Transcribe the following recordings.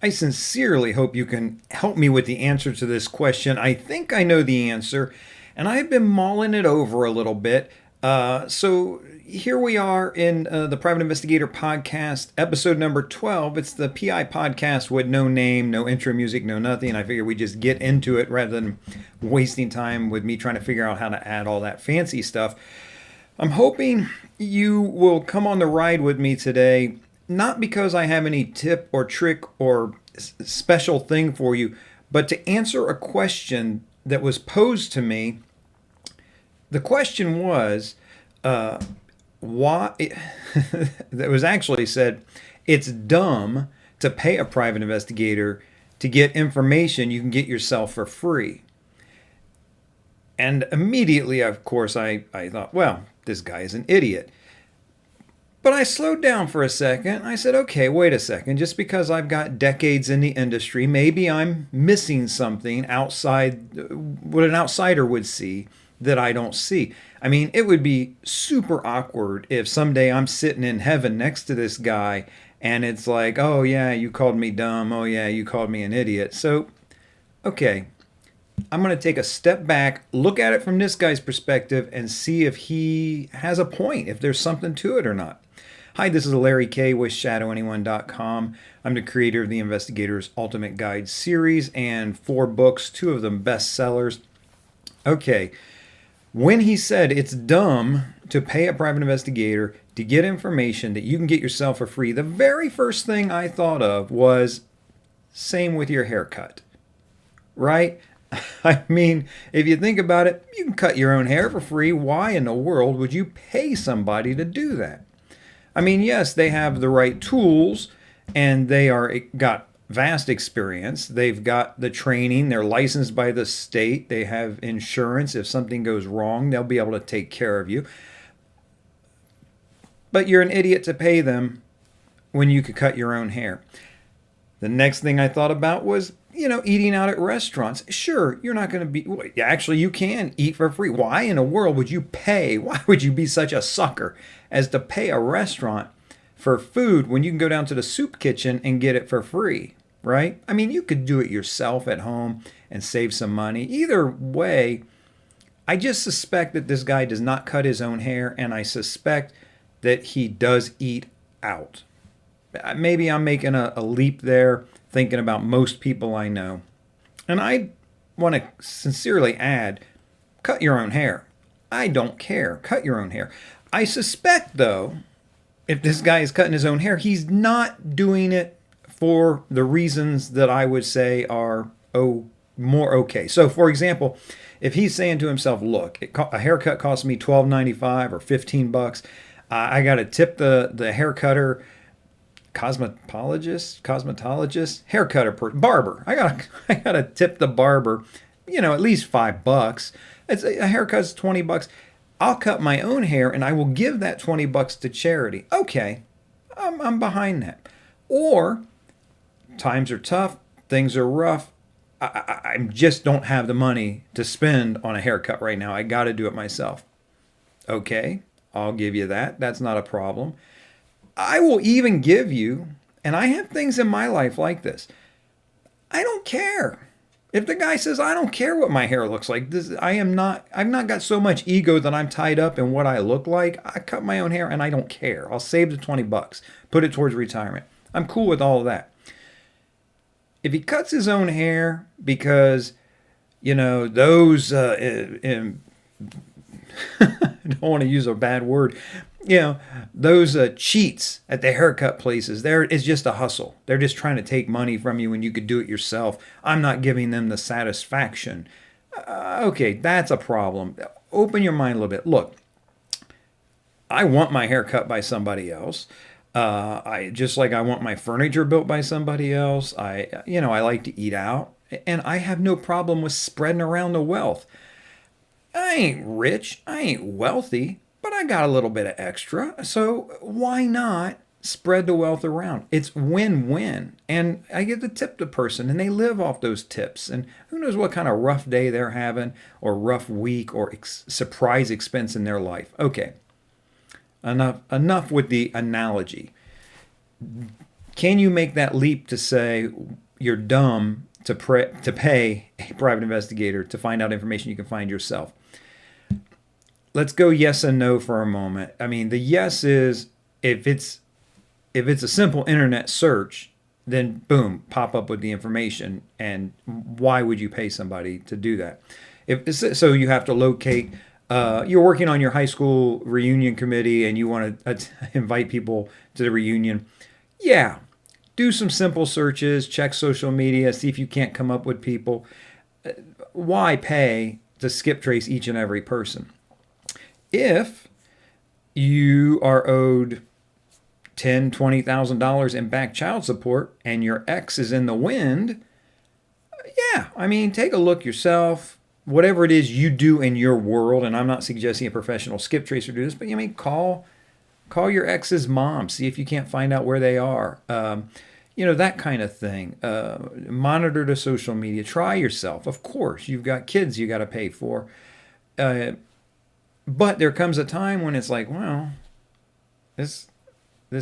I sincerely hope you can help me with the answer to this question. I think I know the answer, and I've been mulling it over a little bit. So here we are in the Private Investigator podcast, episode number 12. It's the PI podcast with no name, no intro music, no nothing. I figure we just get into it rather than wasting time with me trying to figure out how to add all that fancy stuff. I'm hoping you will come on the ride with me today, not because I have any tip or trick or special thing for you, but to answer a question that was posed to me. The question was, why? That was actually said, it's dumb to pay a private investigator to get information you can get yourself for free. And immediately, of course, I thought, well, this guy is an idiot. But I slowed down for a second. I said, okay, wait a second. Just because I've got decades in the industry, maybe I'm missing something outside what an outsider would see that I don't see. I mean, it would be super awkward if someday I'm sitting in heaven next to this guy and it's like, oh, yeah, you called me dumb. Oh, yeah, you called me an idiot. So, okay, I'm going to take a step back, look at it from this guy's perspective, and see if he has a point, if there's something to it or not. Hi, this is Larry Kaye with ShadowAnyone.com. I'm the creator of the Investigator's Ultimate Guide series and 4 books, 2 of them bestsellers. Okay, when he said it's dumb to pay a private investigator to get information that you can get yourself for free, the very first thing I thought of was same with your haircut, right? I mean, if you think about it, you can cut your own hair for free. Why in the world would you pay somebody to do that? I mean, yes, they have the right tools and they are got vast experience. They've got the training. They're licensed by the state. They have insurance. If something goes wrong, they'll be able to take care of you. But you're an idiot to pay them when you could cut your own hair. The next thing I thought about was, eating out at restaurants. Sure, you're not going to be, actually, you can eat for free. Why in the world would you pay? Why would you be such a sucker as to pay a restaurant for food when you can go down to the soup kitchen and get it for free, right? I mean, you could do it yourself at home and save some money. Either way, I just suspect that this guy does not cut his own hair, and I suspect that he does eat out. Maybe I'm making a leap there, thinking about most people I know. And I want to sincerely add, cut your own hair. I don't care. Cut your own hair. I suspect, though, if this guy is cutting his own hair, he's not doing it for the reasons that I would say are more okay. So, for example, if he's saying to himself, look, a haircut costs me $12.95 or $15, I got to tip the hair cutter, cosmetologist, haircutter, barber. I gotta tip the barber, at least $5. A haircut's $20. I'll cut my own hair and I will give that $20 to charity. Okay, I'm behind that. Or times are tough, things are rough. I just don't have the money to spend on a haircut right now. I got to do it myself. Okay, I'll give you that. That's not a problem. I will even give you, and I have things in my life like this. I don't care. If the guy says, I don't care what my hair looks like, I've not got so much ego that I'm tied up in what I look like. I cut my own hair and I don't care. I'll save the $20, put it towards retirement. I'm cool with all of that. If he cuts his own hair because, those, I don't want to use a bad word, those cheats at the haircut places, it's just a hustle. They're just trying to take money from you when you could do it yourself. I'm not giving them the satisfaction. Okay, that's a problem. Open your mind a little bit. Look, I want my hair cut by somebody else. I just like I want my furniture built by somebody else. I like to eat out, and I have no problem with spreading around the wealth. I ain't rich, I ain't wealthy, but I got a little bit of extra. So why not spread the wealth around? It's win-win. And I get to tip the person and they live off those tips. And who knows what kind of rough day they're having or rough week or surprise expense in their life. Okay, enough with the analogy. Can you make that leap to say you're dumb to pay a private investigator to find out information you can find yourself? Let's go yes and no for a moment. I mean, the yes is if it's a simple internet search, then boom, pop up with the information. And why would you pay somebody to do that? So you have to locate. You're working on your high school reunion committee, and you want to invite people to the reunion. Yeah, do some simple searches, check social media, see if you can't come up with people. Why pay to skip trace each and every person? If you are owed $10,000, $20,000 in back child support and your ex is in the wind, yeah, I mean, take a look yourself. Whatever it is you do in your world, and I'm not suggesting a professional skip tracer do this, but I mean, call your ex's mom, see if you can't find out where they are. That kind of thing. Monitor the social media. Try yourself. Of course, you've got kids you got to pay for. But there comes a time when it's like, well, this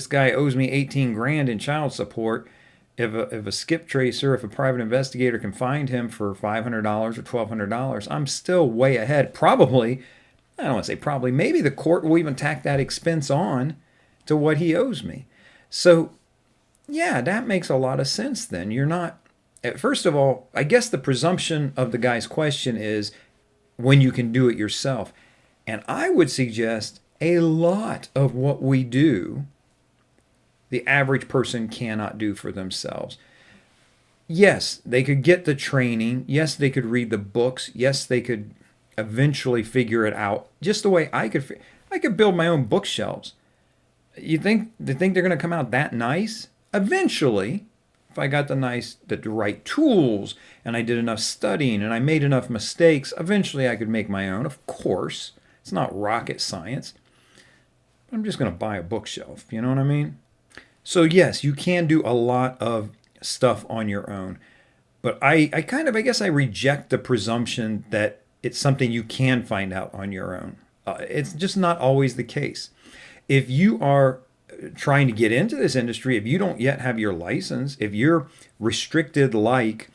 guy owes me 18 grand in child support. If a skip tracer, if a private investigator can find him for $500 or $1,200, I'm still way ahead. Probably, I don't want to say probably, maybe the court will even tack that expense on to what he owes me. So, yeah, that makes a lot of sense then. You're not, first of all, I guess the presumption of the guy's question is when you can do it yourself. And I would suggest a lot of what we do, the average person cannot do for themselves. Yes, they could get the training. Yes, they could read the books. Yes, they could eventually figure it out. Just the way I could build my own bookshelves. You think they're going to come out that nice? Eventually, if I got the right tools and I did enough studying and I made enough mistakes, eventually I could make my own. Of course, it's not rocket science. I'm just going to buy a bookshelf. You know what I mean? So yes, you can do a lot of stuff on your own. But I guess I reject the presumption that it's something you can find out on your own. It's just not always the case. If you are trying to get into this industry, if you don't yet have your license, if you're restricted like,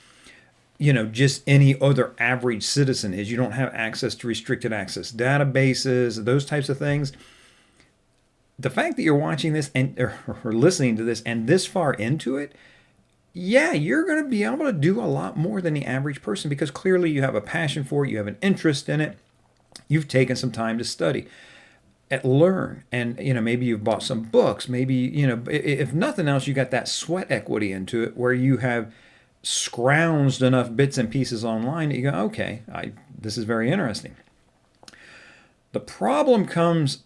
just any other average citizen is, you don't have access to restricted access databases, those types of things. The fact that you're watching this or listening to this and this far into it, yeah, you're going to be able to do a lot more than the average person because clearly you have a passion for it, you have an interest in it, you've taken some time to study and learn, and maybe you've bought some books, maybe if nothing else, you got that sweat equity into it where you have scrounged enough bits and pieces online that you go, okay, this is very interesting. The problem comes,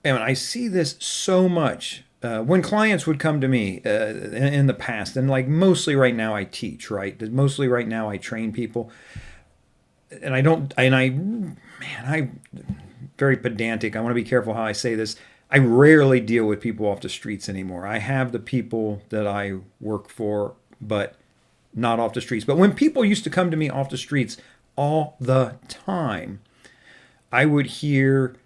and I see this so much when clients would come to me in the past, and like mostly right now I teach, right? Mostly right now I train people, and I'm very pedantic. I want to be careful how I say this. I rarely deal with people off the streets anymore. I have the people that I work for, but not off the streets. But when people used to come to me off the streets all the time, I would hear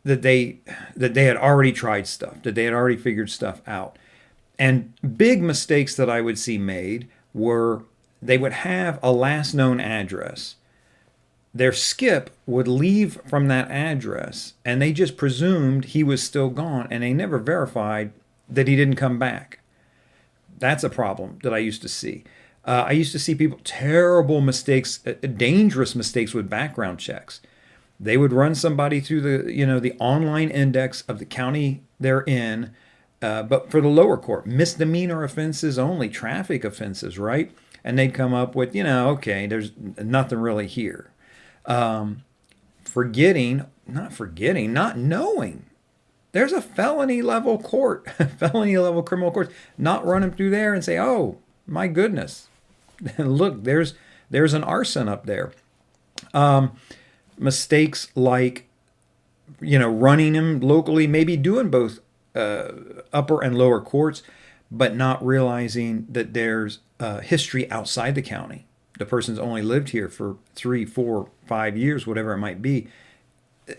that they had already tried stuff, that they had already figured stuff out. And big mistakes that I would see made were they would have a last known address. Their skip would leave from that address, and they just presumed he was still gone, and they never verified that he didn't come back. That's a problem that I used to see. I used to see people, terrible mistakes, dangerous mistakes with background checks. They would run somebody through the online index of the county they're in, but for the lower court, misdemeanor offenses only, traffic offenses, right? And they'd come up with, okay, there's nothing really here. Not knowing. There's a felony level court, felony level criminal court. Not run them through there and say, oh, my goodness, look, there's an arson up there. Mistakes like, running them locally, maybe doing both upper and lower courts, but not realizing that there's history outside the county. The person's only lived here for 3, 4, 5 years, whatever it might be.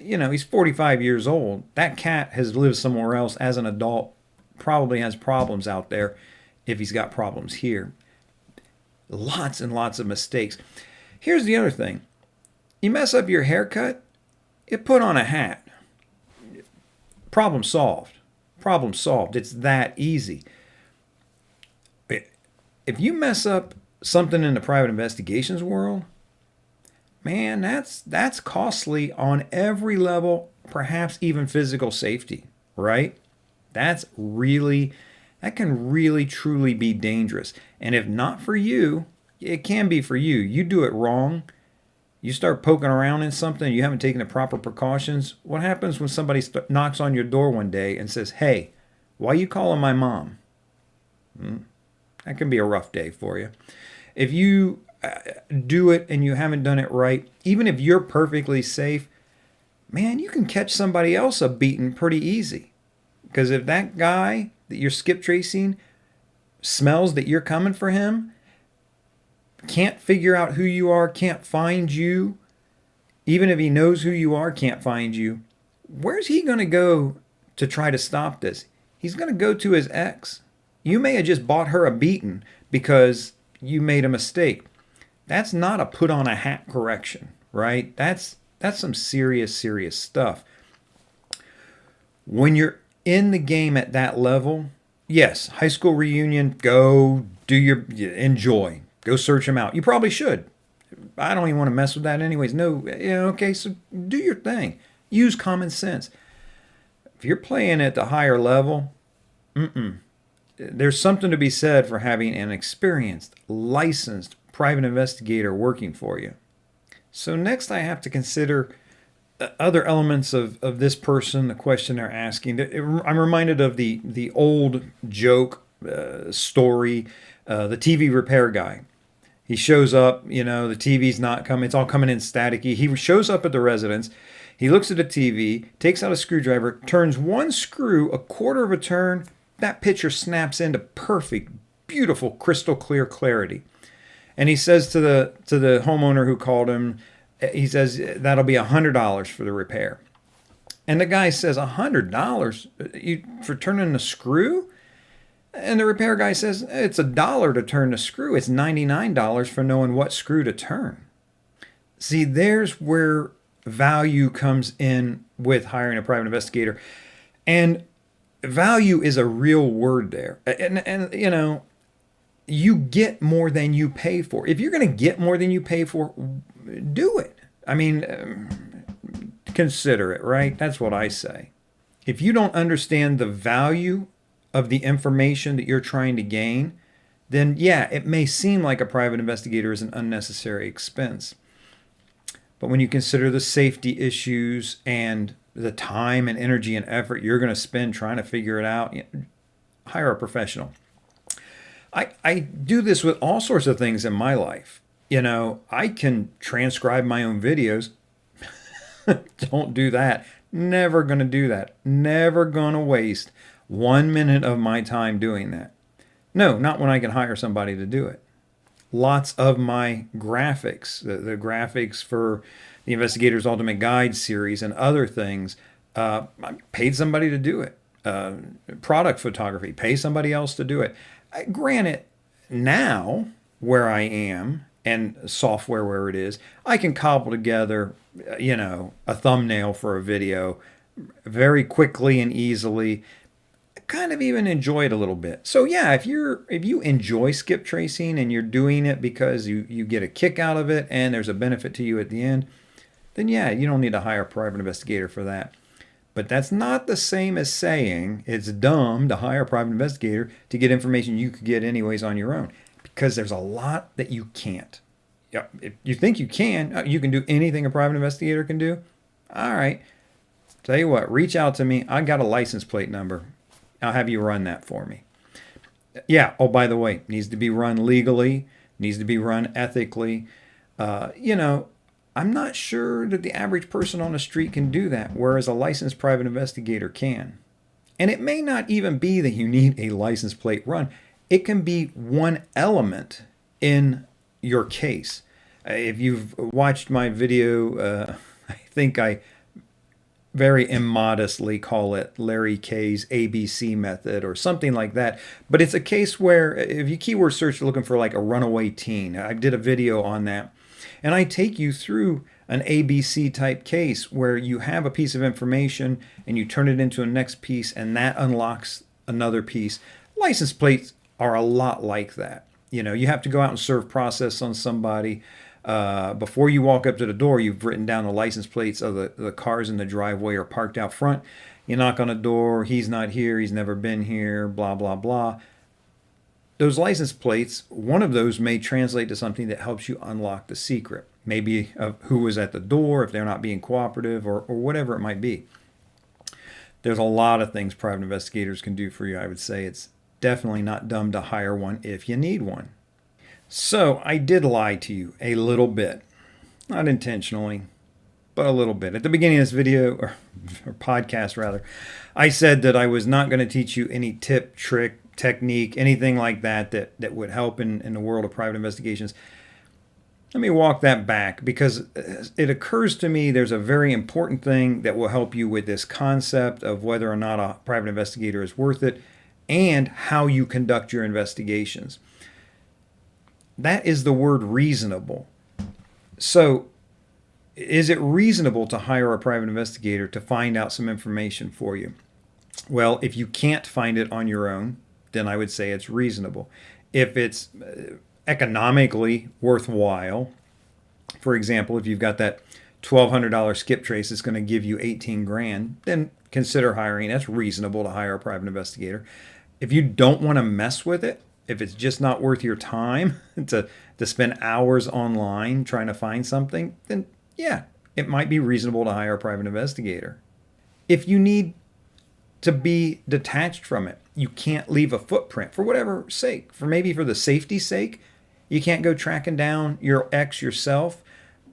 He's 45 years old. That cat has lived somewhere else as an adult probably has problems out there if he's got problems here. Lots and lots of mistakes. Here's the other thing. You mess up your haircut, you put on a hat. Problem solved. Problem solved. It's that easy. If you mess up something in the private investigations world, man, that's costly on every level, perhaps even physical safety, right? That can really truly be dangerous. And if not for you, it can be for you. You do it wrong. You start poking around in something, you haven't taken the proper precautions. What happens when somebody knocks on your door one day and says, "Hey, why are you calling my mom?" That can be a rough day for you. If you do it and you haven't done it right, even if you're perfectly safe, man, you can catch somebody else a beating pretty easy. Because if that guy that you're skip tracing smells that you're coming for him, can't figure out who you are, can't find you, even if he knows who you are, can't find you, where's he going to go to try to stop this? He's going to go to his ex. You may have just bought her a beating because you made a mistake. That's not a put on a hat correction, right? That's some serious, serious stuff. When you're in the game at that level, yes, high school reunion, go do enjoy. Go search them out. You probably should. I don't even want to mess with that anyways. No, okay, so do your thing. Use common sense. If you're playing at the higher level, there's something to be said for having an experienced, licensed private investigator working for you. So next I have to consider other elements of this person, the question they're asking. I'm reminded of the old joke story, the TV repair guy. He shows up, the TV's not coming. It's all coming in staticky. He shows up at the residence. He looks at the TV, takes out a screwdriver, turns one screw a quarter of a turn. That picture snaps into perfect, beautiful, crystal clear clarity. And he says to the homeowner who called him, he says, that'll be $100 for the repair. And the guy says, $100 for turning the screw? And the repair guy says, it's $1 to turn the screw. It's $99 for knowing what screw to turn. See, there's where value comes in with hiring a private investigator. And value is a real word there. And you get more than you pay for. If you're going to get more than you pay for, do it. I mean, consider it, right? That's what I say. If you don't understand the value of the information that you're trying to gain, then yeah, it may seem like a private investigator is an unnecessary expense. But when you consider the safety issues and the time and energy and effort you're going to spend trying to figure it out, hire a professional. I do this with all sorts of things in my life. I can transcribe my own videos. Don't do that. Never going to do that. Never going to waste 1 minute of my time doing that. No, not when I can hire somebody to do it. Lots of my graphics, the graphics for the Investigator's Ultimate Guide series and other things, I paid somebody to do it. Product photography, pay somebody else to do it. Granted, now where I am and software where it is, I can cobble together, a thumbnail for a video very quickly and easily. Kind of even enjoy it a little bit. So yeah, if you enjoy skip tracing and you're doing it because you get a kick out of it and there's a benefit to you at the end, then yeah, you don't need to hire a private investigator for that. But that's not the same as saying it's dumb to hire a private investigator to get information you could get anyways on your own, because there's a lot that you can't. Yeah, if you think you can do anything a private investigator can do. All right. Tell you what, reach out to me. I got a license plate number. I'll have you run that for me. Yeah. Oh, by the way, needs to be run legally, needs to be run ethically. I'm not sure that the average person on the street can do that, whereas a licensed private investigator can. And it may not even be that you need a license plate run. It can be one element in your case. If you've watched my video, I think I very immodestly call it Larry Kaye's ABC method or something like that. But it's a case where if you keyword search looking for like a runaway teen, I did a video on that. And I take you through an ABC type case where you have a piece of information and you turn it into a next piece and that unlocks another piece. License plates are a lot like that. You know, you have to go out and serve process on somebody. Before you walk up to the door, you've written down the license plates of the cars in the driveway or parked out front. You knock on the door, he's not here, he's never been here, blah, blah, blah. Those license plates, one of those may translate to something that helps you unlock the secret. Maybe of who was at the door, if they're not being cooperative, or whatever it might be. There's a lot of things private investigators can do for you. I would say it's definitely not dumb to hire one if you need one. So I did lie to you a little bit. Not intentionally, but a little bit. At the beginning of this video, or podcast rather, I said that I was not going to teach you any tip, trick, technique, anything like that would help in the world of private investigations. Let me walk that back because it occurs to me there's a very important thing that will help you with this concept of whether or not a private investigator is worth it and how you conduct your investigations. That is the word reasonable. So, is it reasonable to hire a private investigator to find out some information for you? Well, if you can't find it on your own, then I would say it's reasonable. If it's economically worthwhile, for example, if you've got that $1,200 skip trace that's going to give you 18 grand, then consider hiring. That's reasonable to hire a private investigator. If you don't want to mess with it, if it's just not worth your time to spend hours online trying to find something, then yeah, it might be reasonable to hire a private investigator. If you need to be detached from it, you can't leave a footprint for whatever sake, for the safety's sake, you can't go tracking down your ex yourself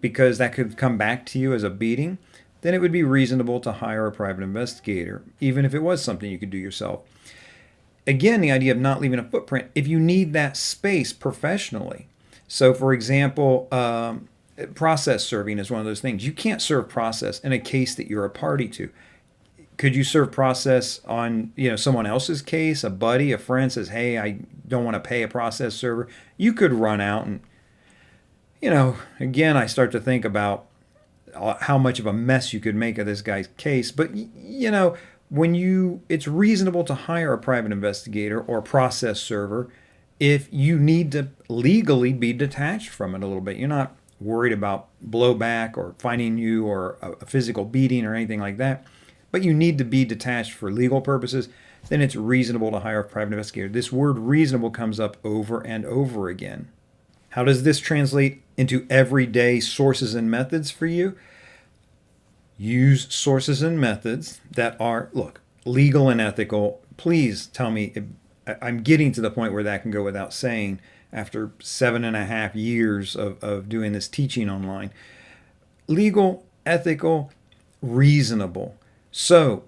because that could come back to you as a beating, then it would be reasonable to hire a private investigator, even if it was something you could do yourself. Again, the idea of not leaving a footprint, if you need that space professionally. So, for example, process serving is one of those things. You can't serve process in a case that you're a party to. Could you serve process on someone else's case? A buddy, a friend says, hey, I don't want to pay a process server. You could run out and, again, I start to think about how much of a mess you could make of this guy's case. But, it's reasonable to hire a private investigator or process server if you need to legally be detached from it a little bit. You're not worried about blowback or finding you or a physical beating or anything like that, but you need to be detached for legal purposes, then it's reasonable to hire a private investigator. This word reasonable comes up over and over again. How does this translate into everyday sources and methods for you? Use sources and methods that are, legal and ethical. Please tell me, I'm getting to the point where that can go without saying after 7.5 years of doing this teaching online. Legal, ethical, reasonable. So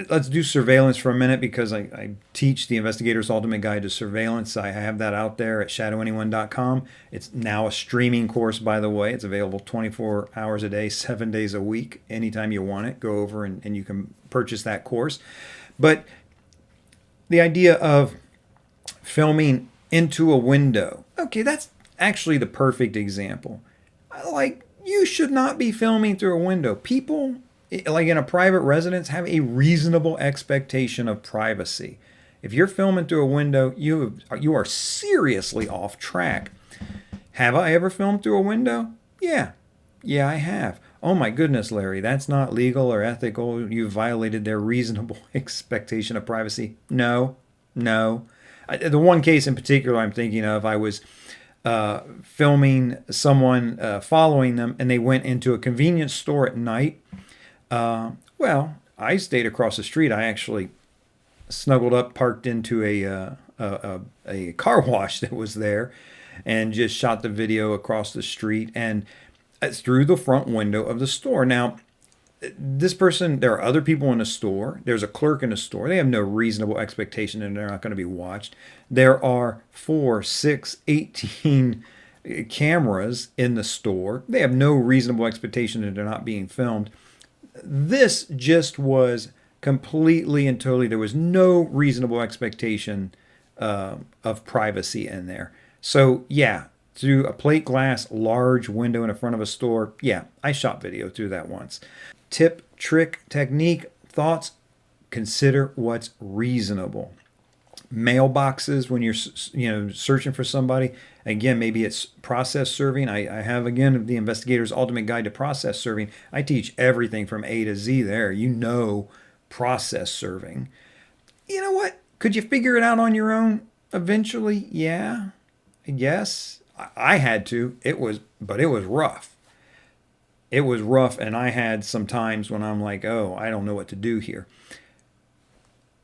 let's do surveillance for a minute because I teach the Investigator's Ultimate Guide to Surveillance. I have that out there at ShadowAnyone.com. It's now a streaming course, by the way. It's available 24 hours a day, 7 days a week. Anytime you want it, go over and you can purchase that course. But the idea of filming into a window, okay, that's actually the perfect example. You should not be filming through a window. People, like in a private residence, have a reasonable expectation of privacy. If you're filming through a window, you are seriously off track. Have I ever filmed through a window? Yeah, I have. Oh my goodness, Larry, that's not legal or ethical. You violated their reasonable expectation of privacy. No. The one case in particular I'm thinking of, I was filming someone following them, and they went into a convenience store at night. I stayed across the street. I actually snuggled up, parked into a car wash that was there, and just shot the video across the street and through the front window of the store. Now, this person, there are other people in the store. There's a clerk in the store. They have no reasonable expectation that they're not going to be watched. There are 4, 6, 18 cameras in the store. They have no reasonable expectation that they're not being filmed. This just was completely and totally, there was no reasonable expectation of privacy in there. So, yeah, through a plate glass large window in the front of a store, yeah, I shot video through that once. Tip, trick, technique, thoughts, consider what's reasonable. Mailboxes when you're searching for somebody, again, maybe it's process serving. I have, again, the Investigator's Ultimate Guide to Process Serving. I teach everything from A to Z there. Process serving. You know what, could you figure it out on your own eventually? Yeah, I guess I had to. But it was rough. It was rough, and I had some times when I'm like, oh, I don't know what to do here.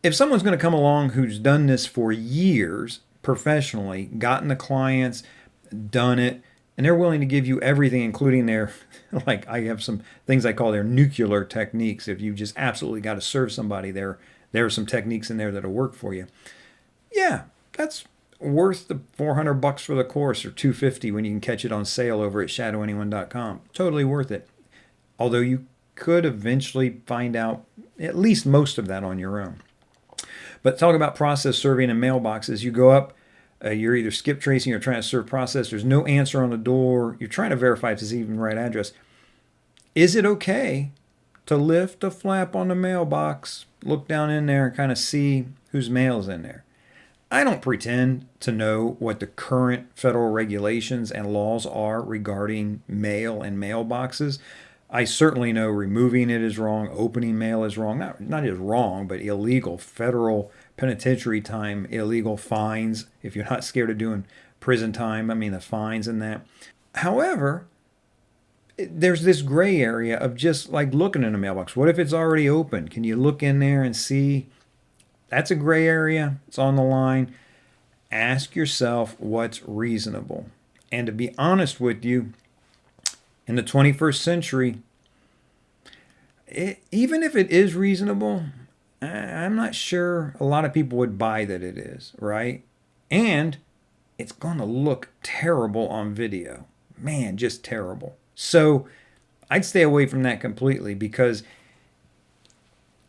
If someone's going to come along who's done this for years professionally, gotten the clients, done it, and they're willing to give you everything, including their, like, I have some things I call their nuclear techniques. If you just absolutely got to serve somebody, there are some techniques in there that'll work for you. Yeah, that's worth the $400 for the course, or $250 when you can catch it on sale over at ShadowAnyone.com. Totally worth it. Although you could eventually find out at least most of that on your own. But talk about process serving and mailboxes. You go up, you're either skip tracing or trying to serve process. There's no answer on the door. You're trying to verify if it's even the right address. Is it okay to lift a flap on the mailbox, look down in there, and kind of see whose mail is in there? I don't pretend to know what the current federal regulations and laws are regarding mail and mailboxes. I certainly know removing it is wrong, opening mail is wrong. Not just wrong, but illegal. Federal penitentiary time, illegal fines. If you're not scared of doing prison time, I mean the fines and that. However, there's this gray area of just like looking in a mailbox. What if it's already open? Can you look in there and see? That's a gray area. It's on the line. Ask yourself what's reasonable. And to be honest with you, in the 21st century, even if it is reasonable, I'm not sure a lot of people would buy that it is, right? And it's going to look terrible on video. Man, just terrible. So I'd stay away from that completely because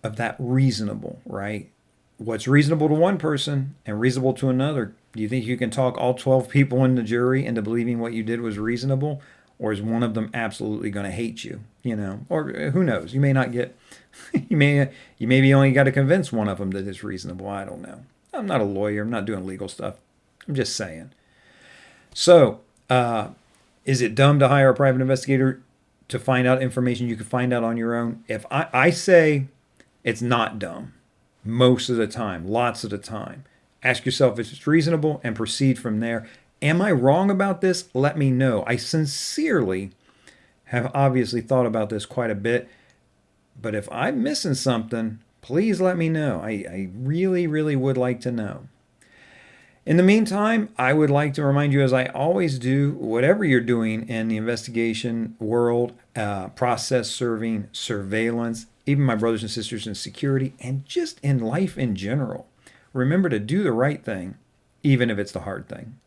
of that reasonable, right? What's reasonable to one person and reasonable to another? Do you think you can talk all 12 people in the jury into believing what you did was reasonable? Or is one of them absolutely going to hate you? Or who knows? You may not get, you maybe only got to convince one of them that it's reasonable. I don't know. I'm not a lawyer. I'm not doing legal stuff. I'm just saying. So, is it dumb to hire a private investigator to find out information you can find out on your own? If I say it's not dumb most of the time, lots of the time. Ask yourself if it's reasonable and proceed from there. Am I wrong about this? Let me know. I sincerely have obviously thought about this quite a bit, but if I'm missing something, please let me know. I really, really would like to know. In the meantime, I would like to remind you, as I always do, whatever you're doing in the investigation world, process serving, surveillance, even my brothers and sisters in security, and just in life in general, remember to do the right thing, even if it's the hard thing.